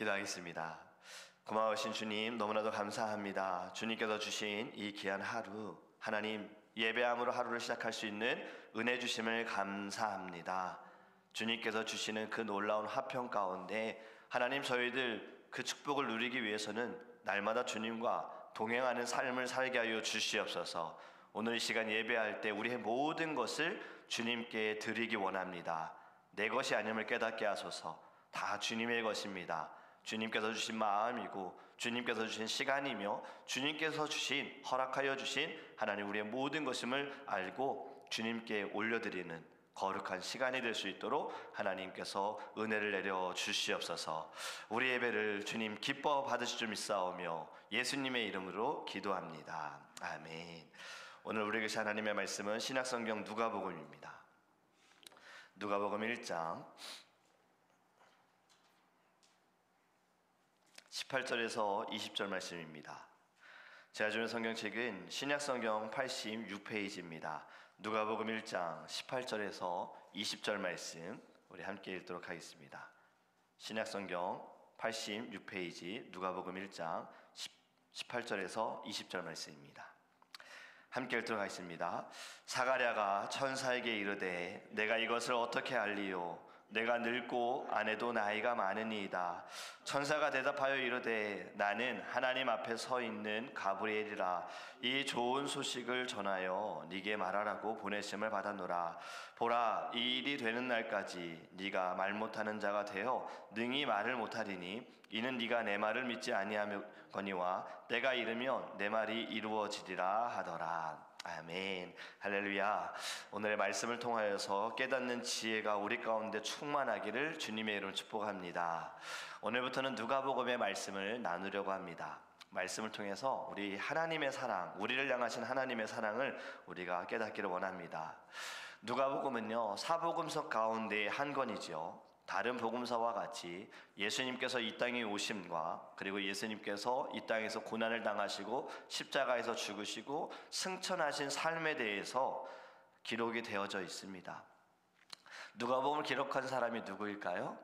기도하겠습니다. 고마우신 주님, 너무나도 감사합니다. 주님께서 주신 이 귀한 하루, 하나님 예배함으로 하루를 시작할 수 있는 은혜 주심을 감사합니다. 주님께서 주시는 그 놀라운 화평 가운데 하나님, 저희들 그 축복을 누리기 위해서는 날마다 주님과 동행하는 삶을 살게 하여 주시옵소서. 오늘 이 시간 예배할 때 우리의 모든 것을 주님께 드리기 원합니다. 내 것이 아님을 깨닫게 하소서. 다 주님의 것입니다. 주님께서 주신 마음이고 주님께서 주신 시간이며 주님께서 주신, 허락하여 주신 하나님 우리의 모든 것임을 알고 주님께 올려드리는 거룩한 시간이 될 수 있도록 하나님께서 은혜를 내려 주시옵소서. 우리 예배를 주님 기뻐 받으실 줄 믿사오며 예수님의 이름으로 기도합니다. 아멘. 오늘 우리에게 주신 하나님의 말씀은 신약성경 누가복음입니다. 누가복음 1장 18절에서 20절 말씀입니다. 제가 주는 성경책은 신약성경 86페이지입니다. 누가복음 1장 18절에서 20절 말씀 우리 함께 읽도록 하겠습니다. 신약성경 86페이지 누가복음 1장 18절에서 20절 말씀입니다. 함께 읽도록 하겠습니다. 사가랴가 천사에게 이르되 내가 이것을 어떻게 알리요? 내가 늙고 아내도 나이가 많으니이다. 천사가 대답하여 이르되 나는 하나님 앞에 서 있는 가브리엘이라. 이 좋은 소식을 전하여 네게 말하라고 보내심을 받았노라. 보라, 이 일이 되는 날까지 네가 말 못하는 자가 되어 능히 말을 못하리니 이는 네가 내 말을 믿지 아니하거니와 때가 이르면 내 말이 이루어지리라 하더라. 아멘. 할렐루야. 오늘의 말씀을 통하여서 깨닫는 지혜가 우리 가운데 충만하기를 주님의 이름으로 축복합니다. 오늘부터는 누가복음의 말씀을 나누려고 합니다. 말씀을 통해서 우리 하나님의 사랑, 우리를 향하신 하나님의 사랑을 우리가 깨닫기를 원합니다. 누가복음은요, 사복음서 가운데의 한 권이죠. 다른 복음서와 같이 예수님께서 이 땅에 오심과 그리고 예수님께서 이 땅에서 고난을 당하시고 십자가에서 죽으시고 승천하신 삶에 대해서 기록이 되어져 있습니다. 누가복음을 기록한 사람이 누구일까요?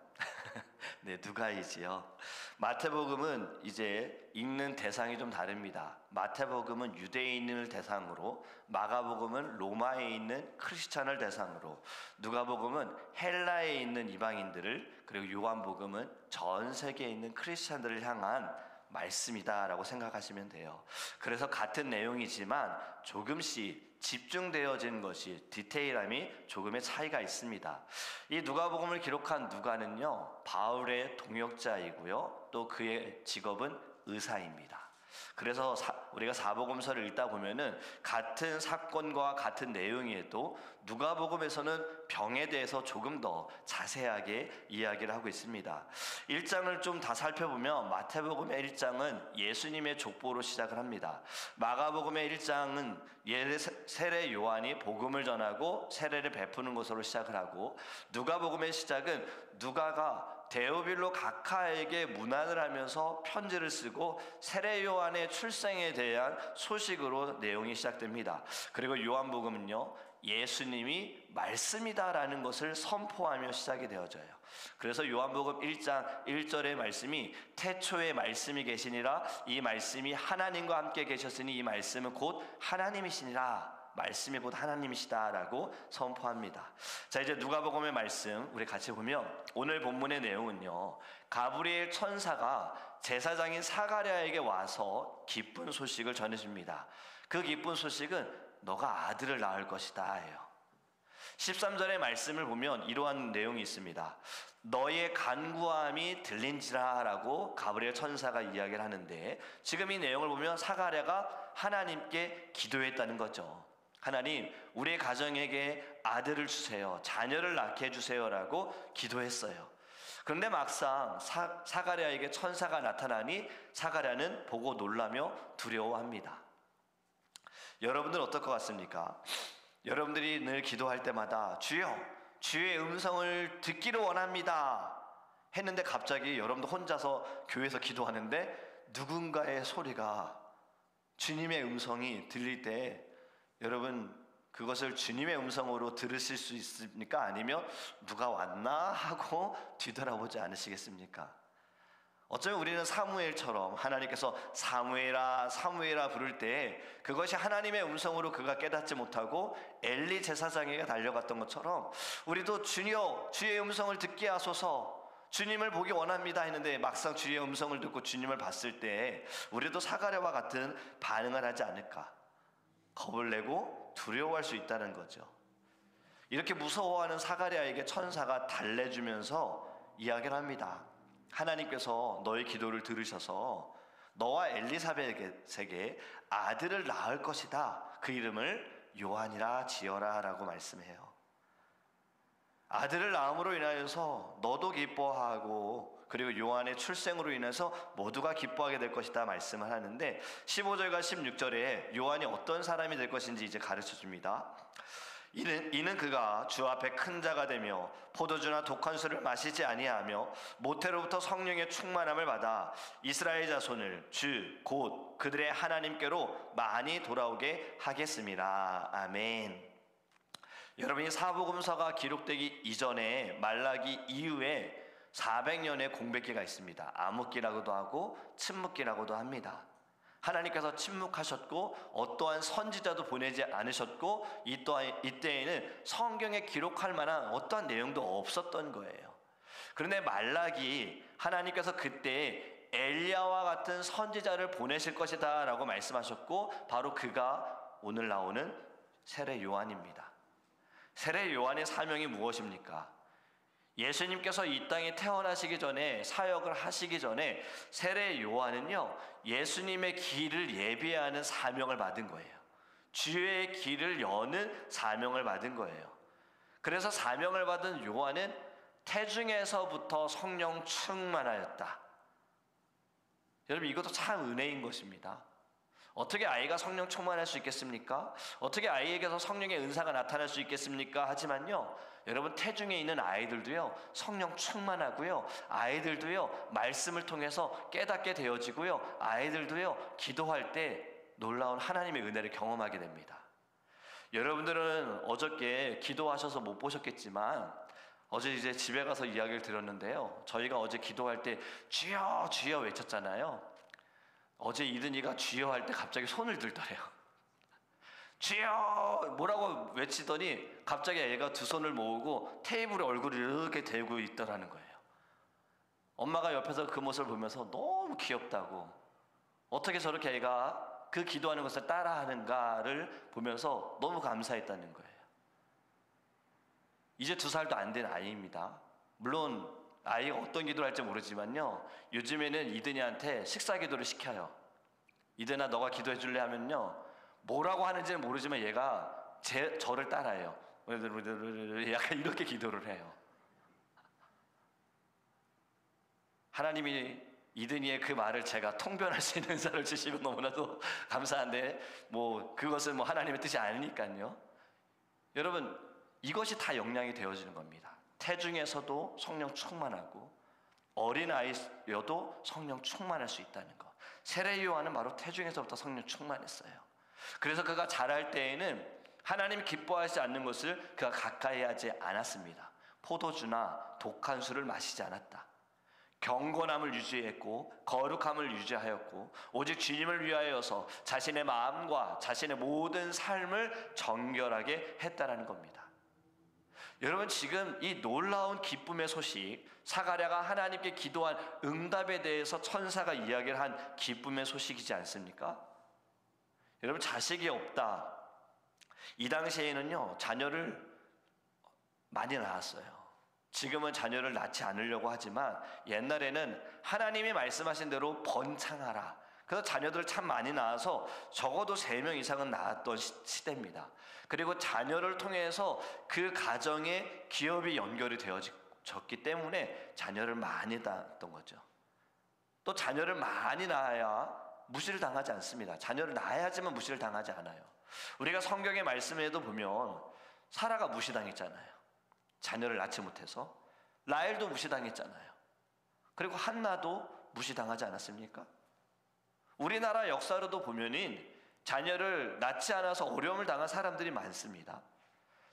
네, 누가이지요. 마태복음은 이제 읽는 대상이 좀 다릅니다. 마태복음은 유대인을 대상으로, 마가복음은 로마에 있는 크리스찬을 대상으로, 누가복음은 헬라에 있는 이방인들을, 그리고 요한복음은 전 세계에 있는 크리스찬들을 향한 말씀이다라고 생각하시면 돼요. 그래서 같은 내용이지만 조금씩 집중되어진 것이, 디테일함이 조금의 차이가 있습니다. 이 누가복음을 기록한 누가는요, 바울의 동역자이고요, 또 그의 직업은 의사입니다. 그래서 우리가 사복음서를 읽다 보면은 같은 사건과 같은 내용이어도 누가복음에서는 병에 대해서 조금 더 자세하게 이야기를 하고 있습니다. 1장을 좀 다 살펴보면 마태복음의 1장은 예수님의 족보로 시작을 합니다. 마가복음의 1장은 세례 요한이 복음을 전하고 세례를 베푸는 것으로 시작을 하고, 누가복음의 시작은 누가가 데오빌로 각하에게 문안을 하면서 편지를 쓰고 세례 요한의 출생에 대한 소식으로 내용이 시작됩니다. 그리고 요한복음은요, 예수님이 말씀이다라는 것을 선포하며 시작이 되어져요. 그래서 요한복음 1장 1절의 말씀이 태초에 말씀이 계시니라, 이 말씀이 하나님과 함께 계셨으니 이 말씀은 곧 하나님이시니라, 말씀이 곧 하나님이시다라고 선포합니다. 자, 이제 누가복음의 말씀 우리 같이 보면 오늘 본문의 내용은요, 가브리엘 천사가 제사장인 사가랴에게 와서 기쁜 소식을 전해줍니다. 그 기쁜 소식은 너가 아들을 낳을 것이다 예요. 13절의 말씀을 보면 이러한 내용이 있습니다. 너의 간구함이 들린지라 라고 가브리엘 천사가 이야기를 하는데, 지금 이 내용을 보면 사가랴가 하나님께 기도했다는 거죠. 하나님, 우리의 가정에게 아들을 주세요, 자녀를 낳게 해주세요 라고 기도했어요. 그런데 막상 사가랴에게 천사가 나타나니 사가랴는 보고 놀라며 두려워합니다. 여러분들 어떨 것 같습니까? 여러분들이 늘 기도할 때마다 주여, 주의 음성을 듣기를 원합니다 했는데 갑자기 여러분도 혼자서 교회에서 기도하는데 누군가의 소리가, 주님의 음성이 들릴 때 여러분 그것을 주님의 음성으로 들으실 수 있습니까? 아니면 누가 왔나 하고 뒤돌아보지 않으시겠습니까? 어쩌면 우리는 사무엘처럼 하나님께서 사무엘아 사무엘아 부를 때 그것이 하나님의 음성으로 그가 깨닫지 못하고 엘리 제사장에게 달려갔던 것처럼 우리도 주여 주의 음성을 듣게 하소서, 주님을 보기 원합니다 했는데 막상 주의 음성을 듣고 주님을 봤을 때 우리도 사가랴와 같은 반응을 하지 않을까, 겁을 내고 두려워할 수 있다는 거죠. 이렇게 무서워하는 사가랴에게 천사가 달래주면서 이야기를 합니다. 하나님께서 너의 기도를 들으셔서 너와 엘리사벳에게 아들을 낳을 것이다. 그 이름을 요한이라 지어라 라고 말씀해요. 아들을 낳음으로 인하여서 너도 기뻐하고 그리고 요한의 출생으로 인해서 모두가 기뻐하게 될 것이다 말씀을 하는데 15절과 16절에 요한이 어떤 사람이 될 것인지 이제 가르쳐 줍니다. 이는 그가 주 앞에 큰 자가 되며 포도주나 독한 술을 마시지 아니하며 모태로부터 성령의 충만함을 받아 이스라엘 자손을 주 곧 그들의 하나님께로 많이 돌아오게 하겠습니다. 아멘. 여러분, 이 사복음서가 기록되기 이전에 말라기 이후에 400년의 공백기가 있습니다. 암흑기라고도 하고 침묵기라고도 합니다. 하나님께서 침묵하셨고 어떠한 선지자도 보내지 않으셨고 이때에는 성경에 기록할 만한 어떠한 내용도 없었던 거예요. 그런데 말라기 하나님께서 그때 엘리야와 같은 선지자를 보내실 것이다 라고 말씀하셨고 바로 그가 오늘 나오는 세례 요한입니다. 세례 요한의 사명이 무엇입니까? 예수님께서 이 땅에 태어나시기 전에 사역을 하시기 전에 세례 요한은요 예수님의 길을 예비하는 사명을 받은 거예요. 주의 길을 여는 사명을 받은 거예요. 그래서 사명을 받은 요한은 태중에서부터 성령 충만하였다. 여러분, 이것도 참 은혜인 것입니다. 어떻게 아이가 성령 충만할 수 있겠습니까? 어떻게 아이에게서 성령의 은사가 나타날 수 있겠습니까? 하지만요, 여러분, 태중에 있는 아이들도요 성령 충만하고요, 아이들도요 말씀을 통해서 깨닫게 되어지고요, 아이들도요 기도할 때 놀라운 하나님의 은혜를 경험하게 됩니다. 여러분들은 어저께 기도하셔서 못 보셨겠지만 어제 이제 집에 가서 이야기를 들었는데요, 저희가 어제 기도할 때 주여 주여 외쳤잖아요. 어제 이든이가 주여 할 때 갑자기 손을 들더래요. 주여 뭐라고 외치더니 갑자기 애가 두 손을 모으고 테이블에 얼굴을 이렇게 대고 있더라는 거예요. 엄마가 옆에서 그 모습을 보면서 너무 귀엽다고, 어떻게 저렇게 애가 그 기도하는 것을 따라하는가를 보면서 너무 감사했다는 거예요. 이제 2살도 안 된 아이입니다. 물론 아이가 어떤 기도를 할지 모르지만요, 요즘에는 이든이한테 식사 기도를 시켜요. 이든아 너가 기도해 줄래 하면요, 뭐라고 하는지는 모르지만 얘가 저를 따라해요. 약간 이렇게 기도를 해요. 하나님이 이든이의 그 말을 제가 통변할 수 있는 은사를 주시면 너무나도 감사한데 그것은 하나님의 뜻이 아니니까요. 여러분, 이것이 다 영향이 되어지는 겁니다. 태중에서도 성령 충만하고 어린아이여도 성령 충만할 수 있다는 것. 세례 요한은 바로 태중에서부터 성령 충만했어요. 그래서 그가 자랄 때에는 하나님 기뻐하지 않는 것을 그가 가까이 하지 않았습니다. 포도주나 독한 술을 마시지 않았다. 경건함을 유지했고 거룩함을 유지하였고 오직 주님을 위하여서 자신의 마음과 자신의 모든 삶을 정결하게 했다라는 겁니다. 여러분, 지금 이 놀라운 기쁨의 소식, 사가랴가 하나님께 기도한 응답에 대해서 천사가 이야기를 한 기쁨의 소식이지 않습니까? 여러분, 자식이 없다. 이 당시에는요 자녀를 많이 낳았어요. 지금은 자녀를 낳지 않으려고 하지만 옛날에는 하나님이 말씀하신 대로 번창하라. 그래서 자녀들을 참 많이 낳아서 적어도 3명 이상은 낳았던 시대입니다. 그리고 자녀를 통해서 그 가정에 기업이 연결이 되어졌기 때문에 자녀를 많이 낳았던 거죠. 또 자녀를 많이 낳아야 무시를 당하지 않습니다. 자녀를 낳아야지만 무시를 당하지 않아요. 우리가 성경의 말씀에도 보면 사라가 무시당했잖아요. 자녀를 낳지 못해서. 라헬도 무시당했잖아요. 그리고 한나도 무시당하지 않았습니까? 우리나라 역사로도 보면은 자녀를 낳지 않아서 어려움을 당한 사람들이 많습니다.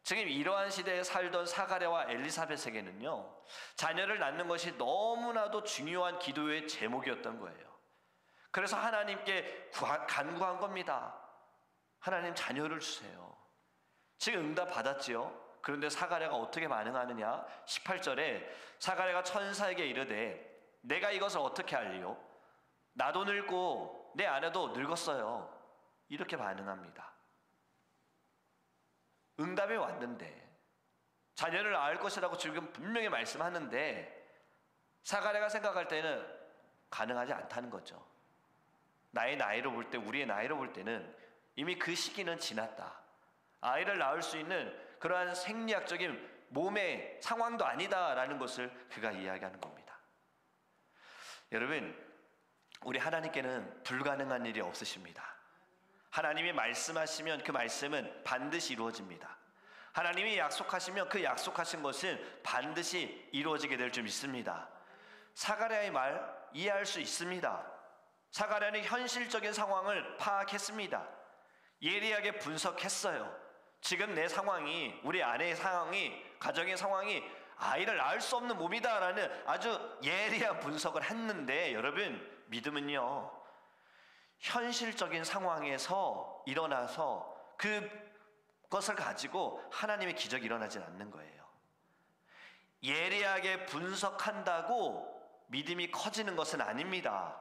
지금 이러한 시대에 살던 사가랴와 엘리사벳에게는요, 자녀를 낳는 것이 너무나도 중요한 기도의 제목이었던 거예요. 그래서 하나님께 간구한 겁니다. 하나님, 자녀를 주세요. 지금 응답 받았지요. 그런데 사가랴가 어떻게 반응하느냐? 18절에 사가랴가 천사에게 이르되 내가 이것을 어떻게 알리요? 나도 늙고 내 아내도 늙었어요. 이렇게 반응합니다. 응답이 왔는데, 자녀를 낳을 것이라고 지금 분명히 말씀하는데 사가랴가 생각할 때는 가능하지 않다는 거죠. 나의 나이로 볼 때, 우리의 나이로 볼 때는 이미 그 시기는 지났다. 아이를 낳을 수 있는 그러한 생리학적인 몸의 상황도 아니다라는 것을 그가 이야기하는 겁니다. 여러분, 우리 하나님께는 불가능한 일이 없으십니다. 하나님이 말씀하시면 그 말씀은 반드시 이루어집니다. 하나님이 약속하시면 그 약속하신 것은 반드시 이루어지게 될 줄 믿습니다. 사가랴의 말 이해할 수 있습니다. 사가랴는 현실적인 상황을 파악했습니다. 예리하게 분석했어요. 지금 내 상황이, 우리 아내의 상황이, 가정의 상황이 아이를 낳을 수 없는 몸이다라는 아주 예리한 분석을 했는데, 여러분, 믿음은요, 현실적인 상황에서 일어나서 그것을 가지고 하나님의 기적이 일어나진 않는 거예요. 예리하게 분석한다고 믿음이 커지는 것은 아닙니다.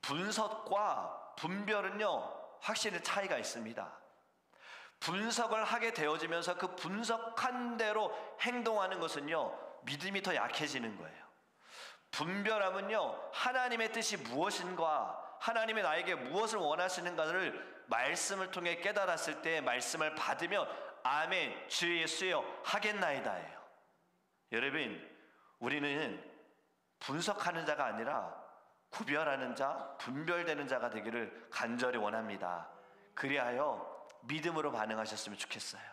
분석과 분별은요, 확실히 차이가 있습니다. 분석을 하게 되어지면서 그 분석한 대로 행동하는 것은요, 믿음이 더 약해지는 거예요. 분별함은요, 하나님의 뜻이 무엇인가, 하나님이 나에게 무엇을 원하시는가를 말씀을 통해 깨달았을 때 말씀을 받으면 아멘, 주 예수여 하겠나이다예요. 여러분, 우리는 분석하는 자가 아니라 구별하는 자, 분별되는 자가 되기를 간절히 원합니다. 그리하여 믿음으로 반응하셨으면 좋겠어요.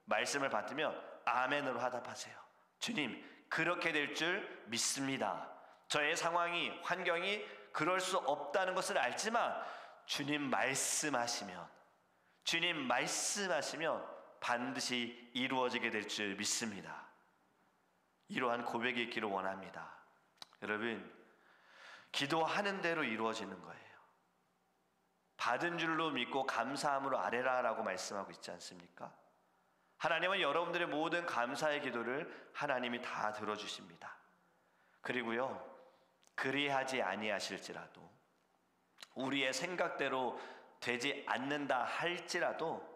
말씀을 받으면 아멘으로 화답하세요. 주님, 그렇게 될 줄 믿습니다. 저의 상황이, 환경이 그럴 수 없다는 것을 알지만 주님 말씀하시면 반드시 이루어지게 될 줄 믿습니다. 이러한 고백이 있기를 원합니다. 여러분, 기도하는 대로 이루어지는 거예요. 받은 줄로 믿고 감사함으로 아뢰라라고 말씀하고 있지 않습니까? 하나님은 여러분들의 모든 감사의 기도를 하나님이 다 들어주십니다. 그리고요, 그리하지 아니하실지라도, 우리의 생각대로 되지 않는다 할지라도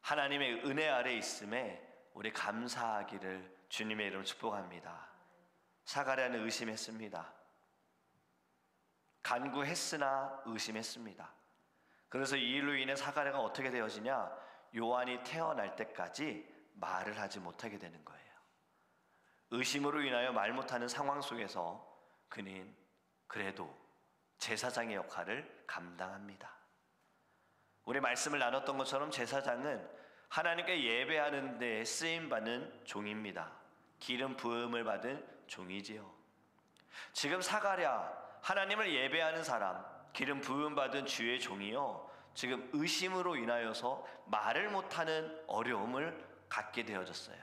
하나님의 은혜 아래 있음에 우리 감사하기를 주님의 이름으로 축복합니다. 사가랴는 의심했습니다. 간구했으나 의심했습니다. 그래서 이 일로 인해 사가랴가 어떻게 되어지냐? 요한이 태어날 때까지 말을 하지 못하게 되는 거예요. 의심으로 인하여 말 못하는 상황 속에서 그는 그래도 제사장의 역할을 감당합니다. 우리 말씀을 나눴던 것처럼 제사장은 하나님께 예배하는 데 쓰임받는 종입니다. 기름 부음을 받은 종이지요. 지금 사가랴, 하나님을 예배하는 사람, 기름 부음 받은 주의 종이요, 지금 의심으로 인하여서 말을 못하는 어려움을 갖게 되어졌어요.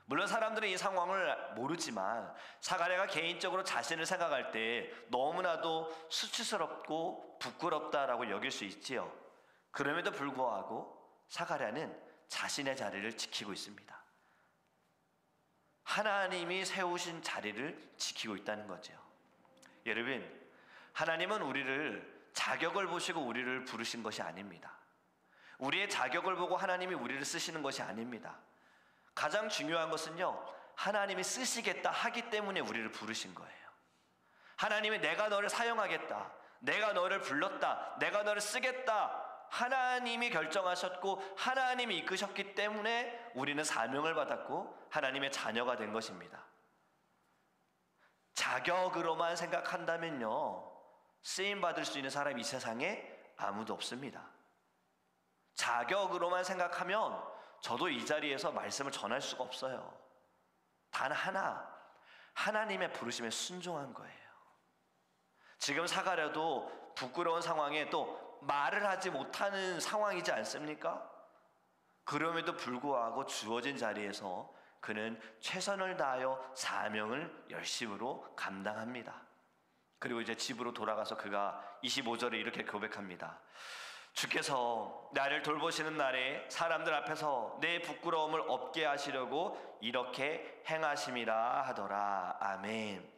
물론 사람들은 이 상황을 모르지만 사가랴가 개인적으로 자신을 생각할 때 너무나도 수치스럽고 부끄럽다라고 여길 수 있지요. 그럼에도 불구하고 사가랴는 자신의 자리를 지키고 있습니다. 하나님이 세우신 자리를 지키고 있다는 거죠. 여러분, 하나님은 우리를 자격을 보시고 우리를 부르신 것이 아닙니다. 우리의 자격을 보고 하나님이 우리를 쓰시는 것이 아닙니다. 가장 중요한 것은요, 하나님이 쓰시겠다 하기 때문에 우리를 부르신 거예요. 하나님이 내가 너를 사용하겠다, 내가 너를 불렀다, 내가 너를 쓰겠다, 하나님이 결정하셨고 하나님이 이끄셨기 때문에 우리는 사명을 받았고 하나님의 자녀가 된 것입니다. 자격으로만 생각한다면요, 쓰임받을 수 있는 사람이 이 세상에 아무도 없습니다. 자격으로만 생각하면 저도 이 자리에서 말씀을 전할 수가 없어요. 단 하나, 하나님의 부르심에 순종한 거예요. 지금 사가랴도 부끄러운 상황에 또 말을 하지 못하는 상황이지 않습니까? 그럼에도 불구하고 주어진 자리에서 그는 최선을 다하여 사명을 열심으로 감당합니다. 그리고 이제 집으로 돌아가서 그가 25절에 이렇게 고백합니다. 주께서 나를 돌보시는 날에 사람들 앞에서 내 부끄러움을 없게 하시려고 이렇게 행하심이라 하더라. 아멘.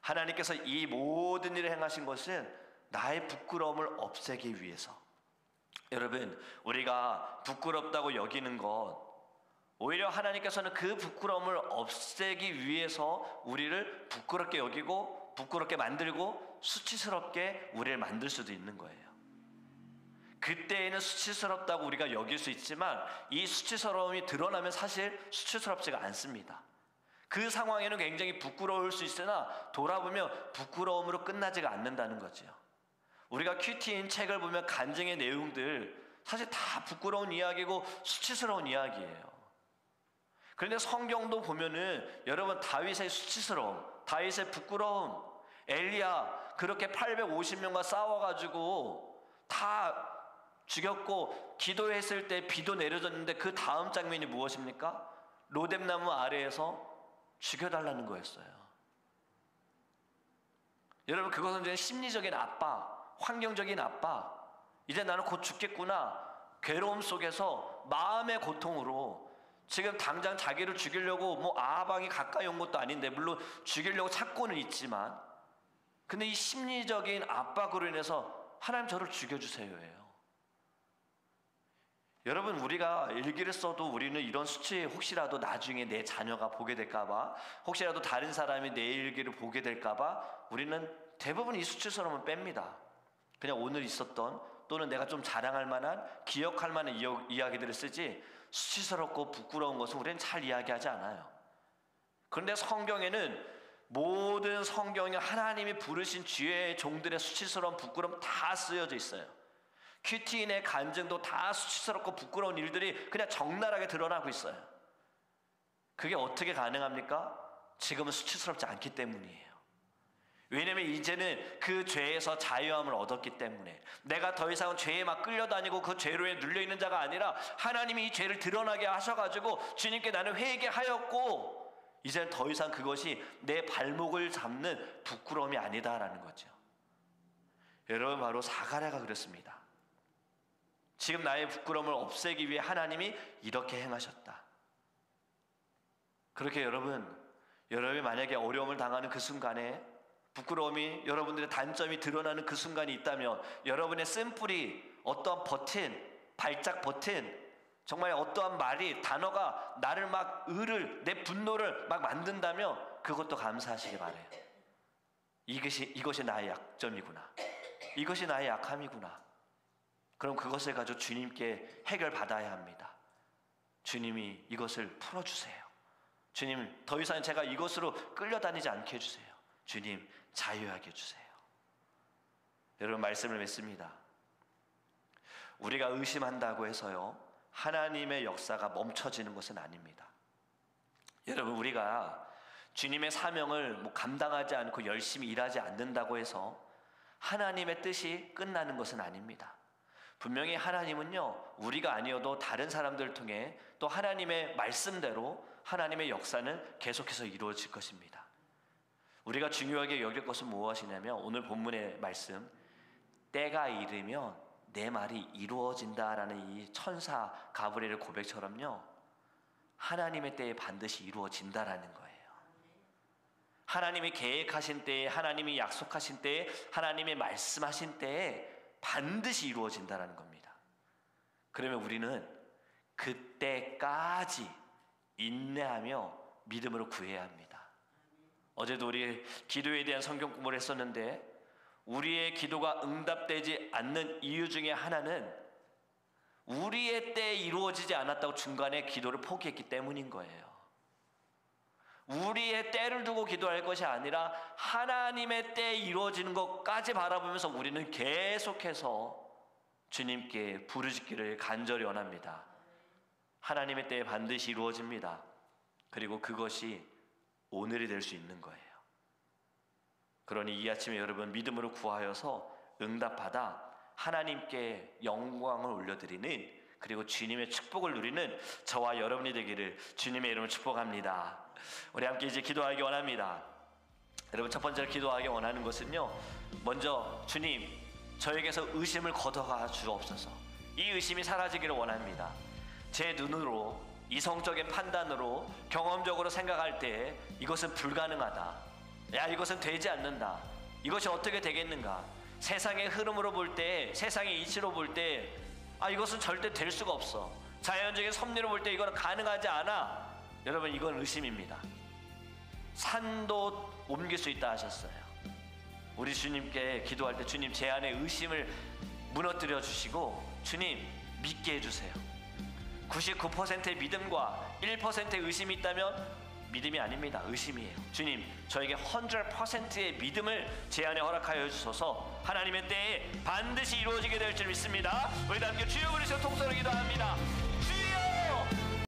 하나님께서 이 모든 일을 행하신 것은 나의 부끄러움을 없애기 위해서. 여러분, 우리가 부끄럽다고 여기는 것, 오히려 하나님께서는 그 부끄러움을 없애기 위해서 우리를 부끄럽게 여기고 부끄럽게 만들고 수치스럽게 우리를 만들 수도 있는 거예요. 그때에는 수치스럽다고 우리가 여길 수 있지만 이 수치스러움이 드러나면 사실 수치스럽지가 않습니다. 그 상황에는 굉장히 부끄러울 수 있으나 돌아보면 부끄러움으로 끝나지가 않는다는 거죠. 우리가 큐티인 책을 보면 간증의 내용들 사실 다 부끄러운 이야기고 수치스러운 이야기예요. 그런데 성경도 보면은 여러분 다윗의 수치스러움, 다윗의 부끄러움, 엘리야 그렇게 850명과 싸워가지고 다 죽였고 기도했을 때 비도 내려졌는데 그 다음 장면이 무엇입니까? 로뎀나무 아래에서 죽여달라는 거였어요. 여러분 그것은 이제 심리적인 압박, 환경적인 압박, 이제 나는 곧 죽겠구나, 괴로움 속에서 마음의 고통으로 지금 당장 자기를 죽이려고 뭐 아방이 가까이 온 것도 아닌데 물론 죽이려고 찾고는 있지만 근데 이 심리적인 압박으로 인해서 하나님 저를 죽여주세요예요. 여러분 우리가 일기를 써도 우리는 이런 수치 혹시라도 나중에 내 자녀가 보게 될까봐 혹시라도 다른 사람이 내 일기를 보게 될까봐 우리는 대부분 이 수치스러움을 뺍니다. 그냥 오늘 있었던 또는 내가 좀 자랑할 만한 기억할 만한 이야기들을 쓰지 수치스럽고 부끄러운 것은 우리는 잘 이야기하지 않아요. 그런데 성경에는 모든 성경에 하나님이 부르신 지혜의 종들의 수치스러운 부끄러움 다 쓰여져 있어요. 큐티인의 간증도 다 수치스럽고 부끄러운 일들이 그냥 적나라하게 드러나고 있어요. 그게 어떻게 가능합니까? 지금은 수치스럽지 않기 때문이에요. 왜냐면 이제는 그 죄에서 자유함을 얻었기 때문에 내가 더 이상은 죄에 막 끌려다니고 그 죄로에 눌려있는 자가 아니라 하나님이 이 죄를 드러나게 하셔가지고 주님께 나는 회개하였고 이제는 더 이상 그것이 내 발목을 잡는 부끄러움이 아니다라는 거죠. 여러분 바로 사가랴가 그랬습니다. 지금 나의 부끄러움을 없애기 위해 하나님이 이렇게 행하셨다. 그렇게 여러분이 만약에 어려움을 당하는 그 순간에 부끄러움이 여러분들의 단점이 드러나는 그 순간이 있다면 여러분의 쓴뿌리 어떠한 버튼, 발작 버튼 정말 어떠한 말이 단어가 나를 막 내 분노를 막 만든다면 그것도 감사하시기 바라요. 이것이 나의 약점이구나. 이것이 나의 약함이구나. 그럼 그것을 가지고 주님께 해결받아야 합니다. 주님이 이것을 풀어주세요. 주님 더 이상 제가 이것으로 끌려다니지 않게 해주세요. 주님 자유하게 해주세요. 여러분 말씀을 맺습니다. 우리가 의심한다고 해서요 하나님의 역사가 멈춰지는 것은 아닙니다. 여러분 우리가 주님의 사명을 감당하지 않고 열심히 일하지 않는다고 해서 하나님의 뜻이 끝나는 것은 아닙니다. 분명히 하나님은요 우리가 아니어도 다른 사람들을 통해 또 하나님의 말씀대로 하나님의 역사는 계속해서 이루어질 것입니다. 우리가 중요하게 여길 것은 무엇이냐면 오늘 본문의 말씀 때가 이르면 내 말이 이루어진다라는 이 천사 가브리엘의 고백처럼요 하나님의 때에 반드시 이루어진다라는 거예요. 하나님이 계획하신 때에 하나님이 약속하신 때에 하나님이 말씀하신 때에 반드시 이루어진다라는 겁니다. 그러면 우리는 그때까지 인내하며 믿음으로 구해야 합니다. 어제도 우리 기도에 대한 성경 공부를 했었는데 우리의 기도가 응답되지 않는 이유 중에 하나는 우리의 때에 이루어지지 않았다고 중간에 기도를 포기했기 때문인 거예요. 우리의 때를 두고 기도할 것이 아니라 하나님의 때에 이루어지는 것까지 바라보면서 우리는 계속해서 주님께 부르짖기를 간절히 원합니다. 하나님의 때에 반드시 이루어집니다. 그리고 그것이 오늘이 될 수 있는 거예요. 그러니 이 아침에 여러분 믿음으로 구하여서 응답받아 하나님께 영광을 올려드리는 그리고 주님의 축복을 누리는 저와 여러분이 되기를 주님의 이름으로 축복합니다. 우리 함께 이제 기도하기 원합니다. 여러분, 첫 번째로 기도하기 원하는 것은요, 먼저 주님, 저에게서 의심을 걷어가 주옵소서. 이 의심이 사라지기를 원합니다. 제 눈으로, 이성적인 판단으로, 경험적으로 생각할 때 이것은 불가능하다, 야, 이것은 되지 않는다, 이것이 어떻게 되겠는가, 세상의 흐름으로 볼 때, 세상의 이치로 볼 때 이것은 절대 될 수가 없어, 자연적인 섭리로 볼 때 이거는 가능하지 않아. 여러분, 이건 의심입니다. 산도 옮길 수 있다 하셨어요. 우리 주님께 기도할 때 주님, 제 안에 의심을 무너뜨려 주시고 주님, 믿게 해주세요. 99%의 믿음과 1%의 의심이 있다면 믿음이 아닙니다. 의심이에요. 주님, 저에게 100%의 믿음을 제 안에 허락하여 주소서. 하나님의 때에 반드시 이루어지게 될 줄 믿습니다. 우리 다 함께 주여 부르시고 통성으로 기도합니다.